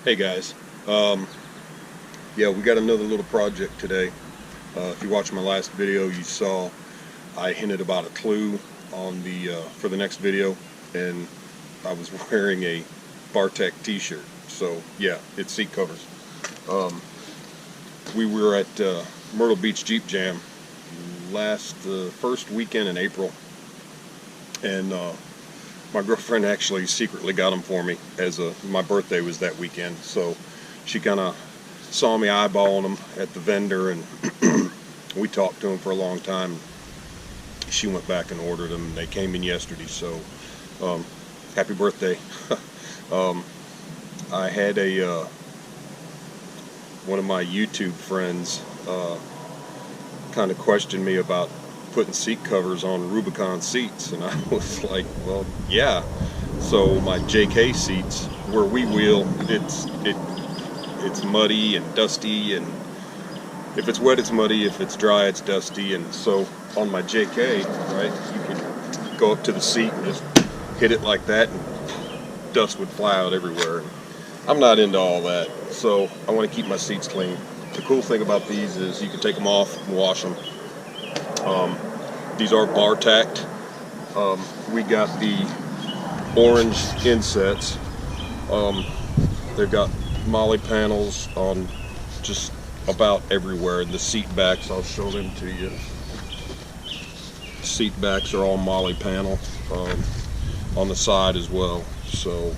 Hey guys, yeah, we got another little project today. If you watched my last video, you saw I hinted about a clue on the for the next video, and I was wearing a Bartact t-shirt. So yeah, it's seat covers. We were at Myrtle Beach Jeep Jam first weekend in April, and my girlfriend actually secretly got them for me as my birthday was that weekend. So she kind of saw me eyeballing them at the vendor, and we talked to them for a long time. She went back and ordered them, and they came in yesterday. So happy birthday. I had one of my YouTube friends kind of questioned me about putting seat covers on Rubicon seats, and I was like, well, yeah. So my JK seats, where we wheel, it's muddy and dusty, and if it's wet it's muddy, if it's dry it's dusty, and so on my JK, right, you could go up to the seat and just hit it like that and dust would fly out everywhere. I'm not into all that, so I want to keep my seats clean. The cool thing about these is you can take them off and wash them. These are Bartact. We got the orange insets. They've got molly panels on just about everywhere. The seat backs, I'll show them to you. Seat backs are all molly panel on the side as well. So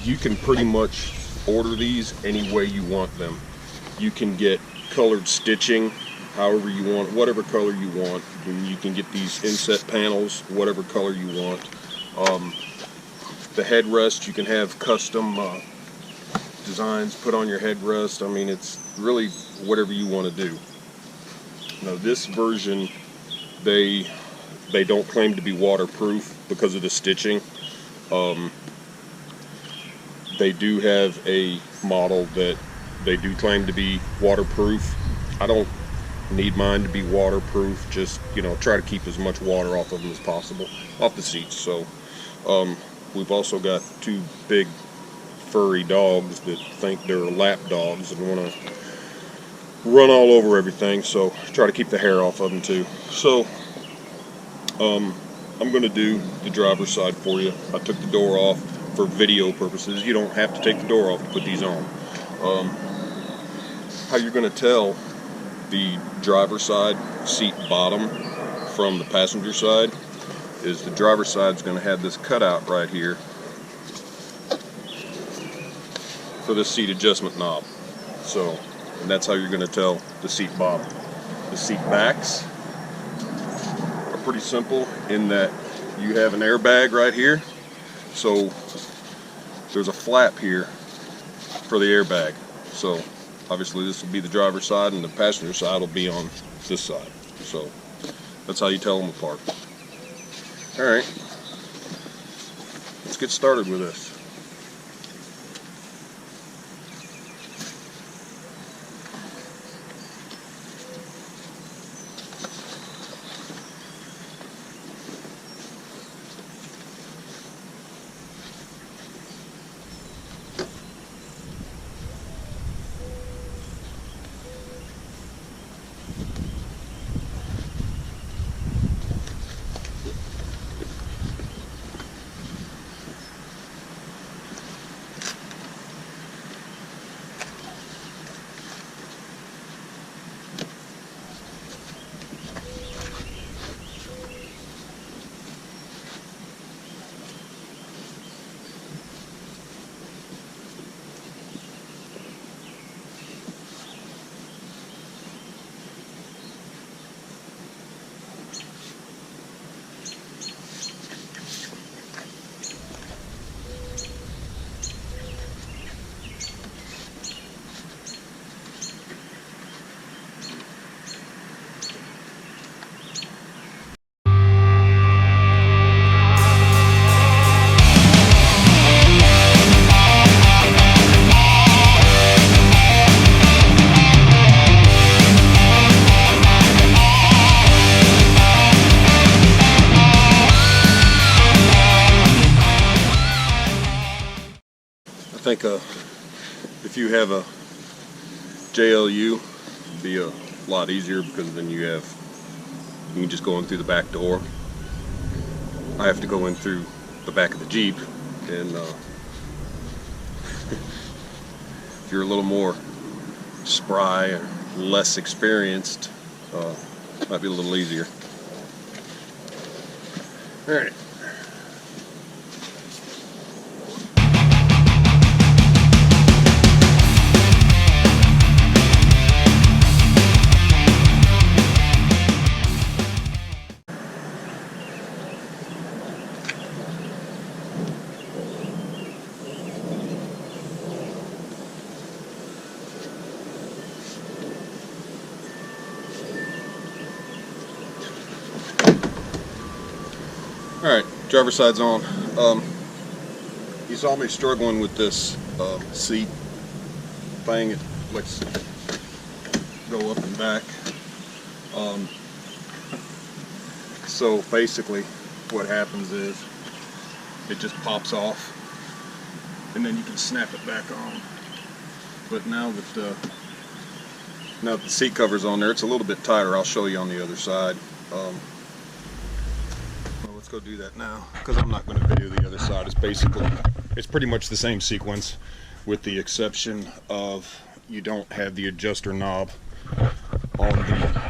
you can pretty much order these any way you want them. You can get colored stitching however you want, whatever color you want, and you can get these inset panels whatever color you want. The headrest, you can have custom designs put on your headrest. I mean, it's really whatever you want to do. Now this version, they don't claim to be waterproof because of the stitching. They do have a model that they do claim to be waterproof. I don't need mine to be waterproof, just, you know, try to keep as much water off of them as possible, off the seats. So we've also got two big furry dogs that think they're lap dogs and want to run all over everything, so try to keep the hair off of them too. So I'm going to do the driver's side for you. I took the door off for video purposes. You don't have to take the door off to put these on. How you're going to tell the driver's side seat bottom from the passenger side is the driver's side is going to have this cutout right here for the seat adjustment knob. So, and that's how you're going to tell the seat bottom. The seat backs are pretty simple in that you have an airbag right here. So there's a flap here for the airbag. So obviously this will be the driver's side, and the passenger side will be on this side. So that's how you tell them apart. Alright, let's get started with this. think if you have a JLU, it'd be a lot easier because then you can just go in through the back door. I have to go in through the back of the Jeep, and if you're a little more spry or less experienced, might be a little easier. All right. Alright, driver's side's on. You saw me struggling with this seat thing. It lets go up and back. So basically what happens is it just pops off and then you can snap it back on. But now that the seat cover's on there, it's a little bit tighter. I'll show you on the other side. Let's go do that now, because I'm not going to video the other side. It's pretty much the same sequence, with the exception of you don't have the adjuster knob on the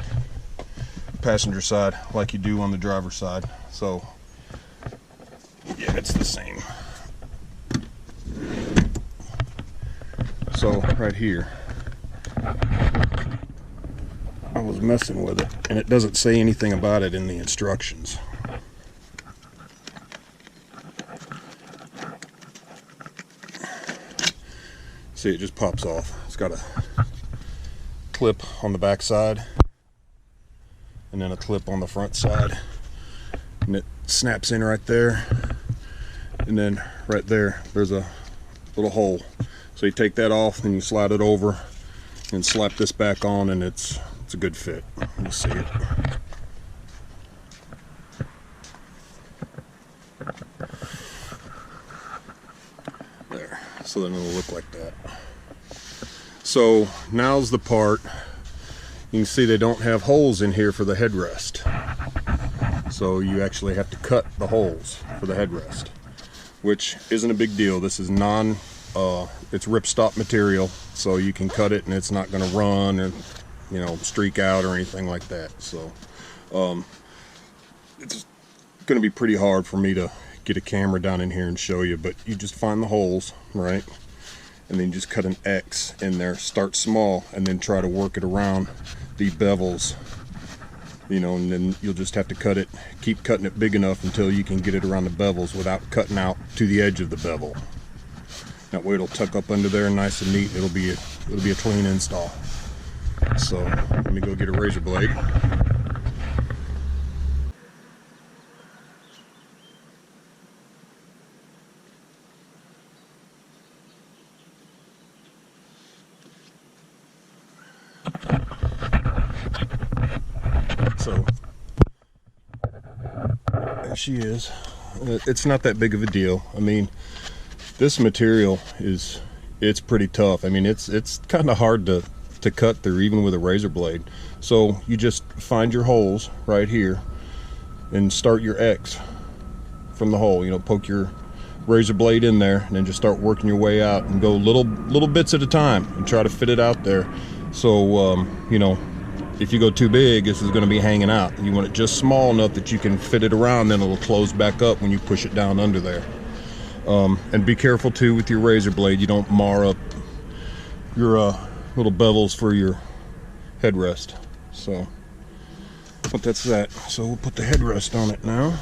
passenger side like you do on the driver's side. So yeah, it's the same. So right here, I was messing with it, and it doesn't say anything about it in the instructions. See, it just pops off. It's got a clip on the back side and then a clip on the front side, and it snaps in right there, and then right there there's a little hole. So you take that off, then you slide it over and slap this back on, and it's a good fit. You see it. There. So then it'll look like that. So now's the part. You can see they don't have holes in here for the headrest. So you actually have to cut the holes for the headrest, which isn't a big deal. This is it's ripstop material, so you can cut it and it's not going to run or, you know, streak out or anything like that. So it's going to be pretty hard for me to get a camera down in here and show you, but you just find the holes, right? And then you just cut an X in there. Start small and then try to work it around the bevels, you know, and then you'll just have to cut it, keep cutting it big enough until you can get it around the bevels without cutting out to the edge of the bevel. That way it'll tuck up under there nice and neat. It'll be a clean install. So let me go get a razor blade. So there she is. It's not that big of a deal. I mean, this material it's pretty tough. I mean, it's kind of hard to cut through even with a razor blade. So you just find your holes right here and start your X from the hole. You know, poke your razor blade in there and then just start working your way out and go little bits at a time and try to fit it out there. So you know, if you go too big, this is going to be hanging out. You want it just small enough that you can fit it around, then it'll close back up when you push it down under there. And be careful too with your razor blade. You don't mar up your little bevels for your headrest. So, but that's that. So we'll put the headrest on it now.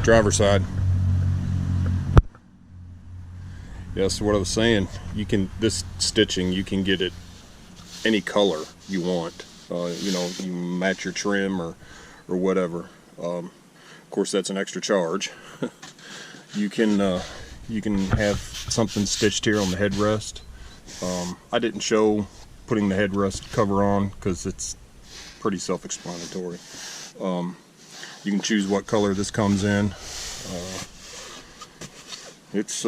driver's side. Yes, what I was saying, you can, this stitching, you can get it any color you want. You know, you match your trim or whatever. Of course, that's an extra charge. You can have something stitched here on the headrest. I didn't show putting the headrest cover on because it's pretty self-explanatory. You can choose what color this comes in. It's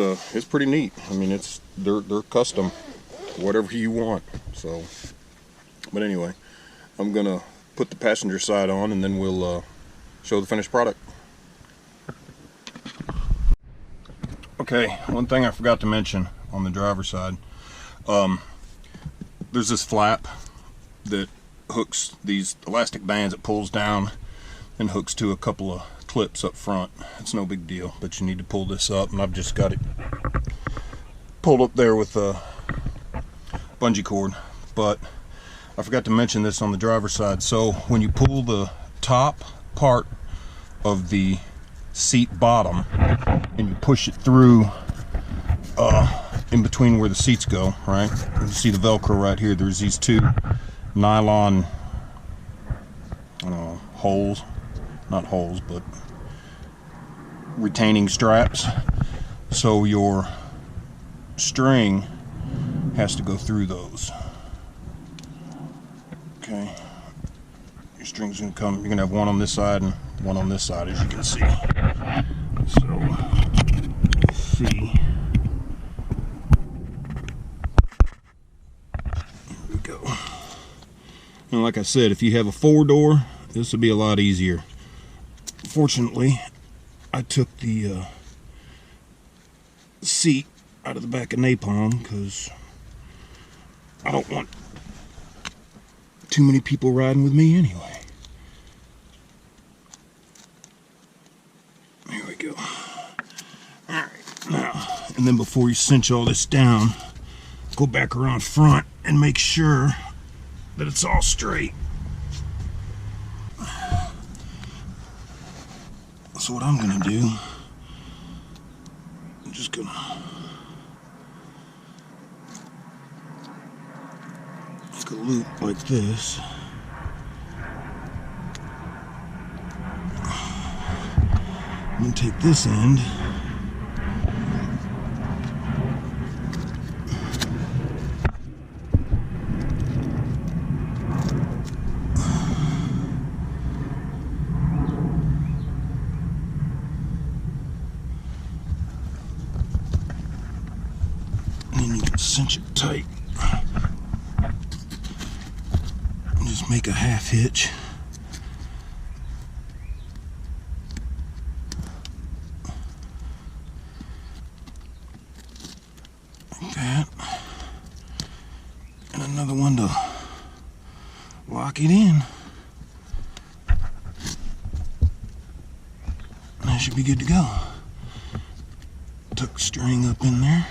pretty neat. I mean, they're custom, whatever you want. So, but anyway, I'm gonna put the passenger side on, and then we'll show the finished product. Okay, one thing I forgot to mention on the driver's side, there's this flap that hooks these elastic bands. It pulls down and hooks to a couple of clips up front. It's no big deal, but you need to pull this up, and I've just got it pulled up there with a bungee cord. But I forgot to mention this on the driver's side. So when you pull the top part of the seat bottom and you push it through in between where the seats go, right? You see the Velcro right here. There's these two nylon holes, not holes, but retaining straps. So your string has to go through those. Okay, your string's gonna come. You're gonna have one on this side and one on this side, as you can see. So, let's see. There we go. And like I said, if you have a 4-door, this would be a lot easier. Fortunately, I took the seat out of the back of Napalm because I don't want too many people riding with me anyway. Here we go. Alright, now, and then before you cinch all this down, go back around front and make sure that it's all straight. So what I'm gonna do, I'm just gonna make a loop like this. I'm gonna take this end and then you can cinch it tight and just make a half hitch. That and another one to lock it in, and that should be good to go. Tuck string up in there.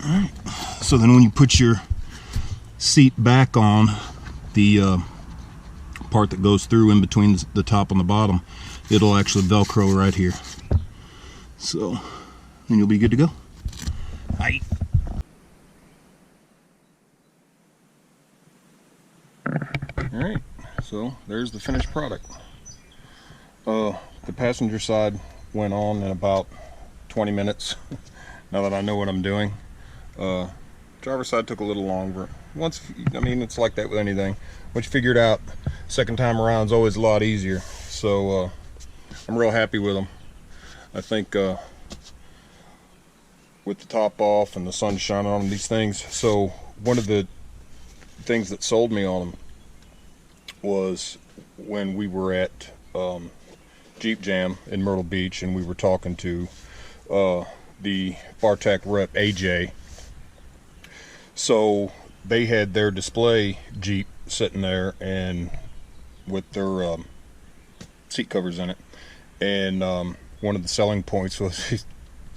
Alright, so then when you put your seat back on, the part that goes through in between the top and the bottom, it'll actually Velcro right here. So then you'll be good to go. Aye. Alright, so there's the finished product. The passenger side went on in about 20 minutes, now that I know what I'm doing. Driver's side took a little longer. I mean, it's like that with anything. Once you figure it out, second time around is always a lot easier. So I'm real happy with them. I think with the top off and the sun shining on these things. So one of the things that sold me on them was when we were at Jeep Jam in Myrtle Beach, and we were talking to the Bartact rep AJ. So they had their display Jeep sitting there and with their seat covers in it, and one of the selling points was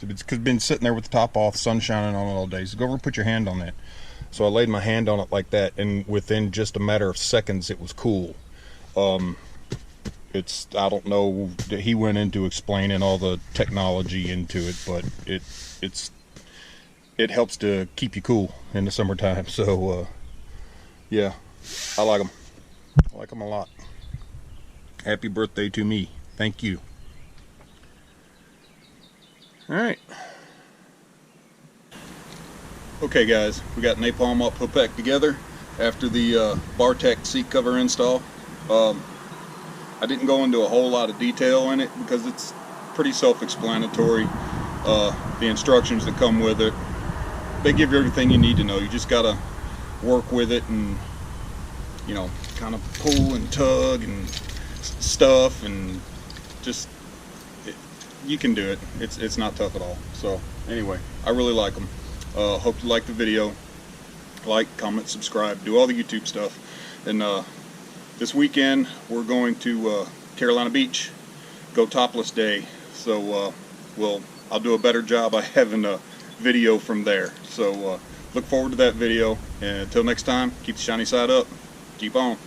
it's been sitting there with the top off, sun shining on it all day, so go over and put your hand on that. So I laid my hand on it like that, and within just a matter of seconds it was cool. It's, I don't know, he went into explaining all the technology into it, but it helps to keep you cool in the summertime. So yeah, I like them. I like them a lot. Happy birthday to me. Thank you. Alright. Okay guys, we got napalm all put back together after the Bartact seat cover install. I didn't go into a whole lot of detail in it because it's pretty self-explanatory. The instructions that come with it, they give you everything you need to know. You just gotta work with it and, you know, kind of pull and tug and stuff, and just you can do it. It's not tough at all. So anyway, I really like them. Hope you like the video. Like, comment, subscribe, do all the YouTube stuff. And this weekend we're going to Carolina Beach, go topless day. So I'll do a better job by having a video from there. So look forward to that video, and until next time, keep the shiny side up. Keep on.